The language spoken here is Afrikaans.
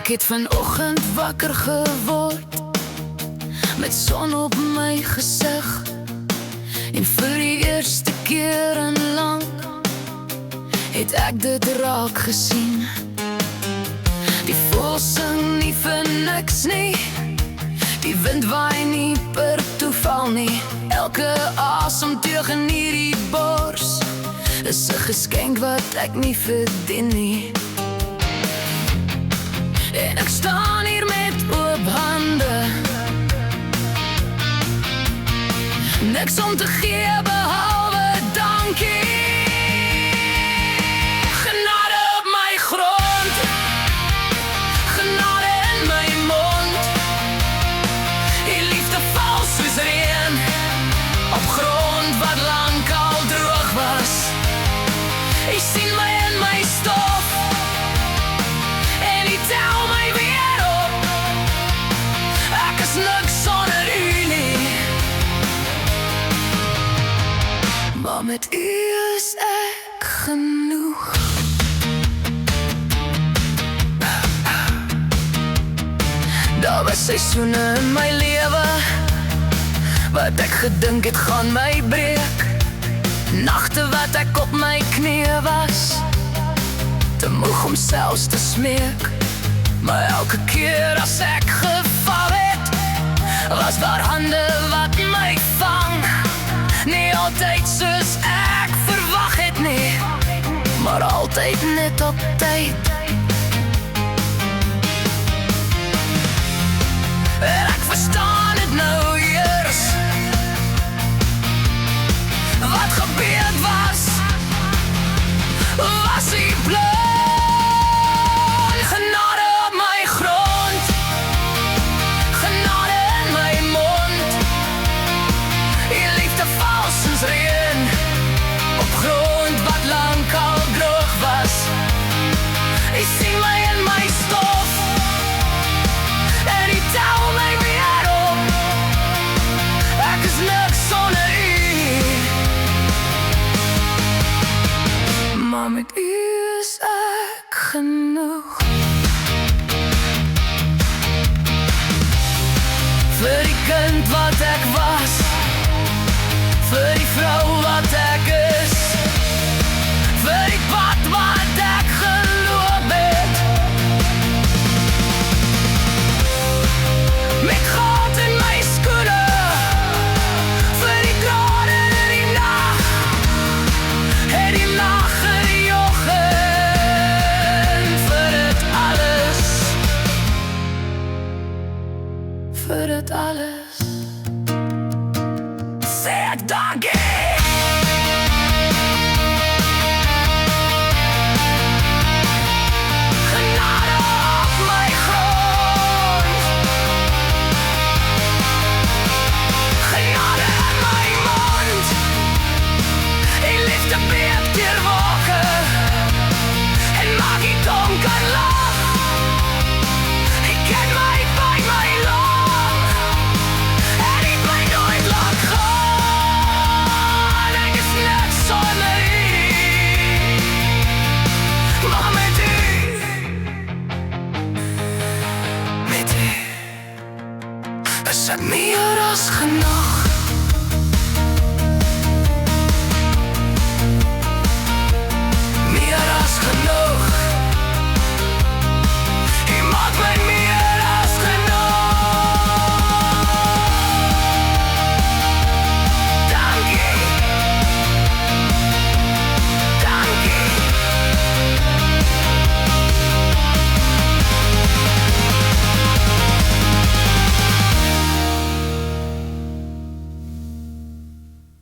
het vanoggend wakker geword met son op my gesig. En vir die eerste keer in lang het ek dit raak gesien. Die voëls sing nie vir niks nie, die wind waai nie per toeval nie. Elke asemteug in hierdie bors is 'n geskenk wat ek nie verdien nie. En ek staan hier met oop hande, niks om te gee behalwe dankie. Genade op my grond, genade in my mond. Die liefde val soos reën op grond wat lank al droog was. Jy sien my in my stof en jy tel my weer op. Ek is niks sonder u nie, maar met u is ek genoeg. Daar was seisoene in my lewe wat ek gedink het gaan my breek. Nagte wat ek op my knieë was, te moeg om selfs te smeek. Maar elke keer as ek geval het, was daar hande wat my vang. Nie altyd soos ek verwag het nie, maar altyd net op tyd. En ek verstaan het nou eers, wat gebeur was die plan. Genade op my grond, genade in my mond. Die liefde val soos reën op grond wat lank al droog was. Jy sien my in my stof en jy tel my weer op. Ek is niks sonder u, maar met u is ek genoeg. Vir die kind wat ek was, vir die vrou wat ek is, vir die pad wat ek geloop het, met gat in my skoene, vir die trane in die nag, en die lag in die oggend, vir dit alles, vir dit alles, sê ek dankie. Genade op my grond, genade in my mond. Die liefde beek deur wolke en maak die donker lag. Ek ken my by my long en ek bly nooit laat gaan. Ek is net sonder u, maar met u is ek meer as genoeg.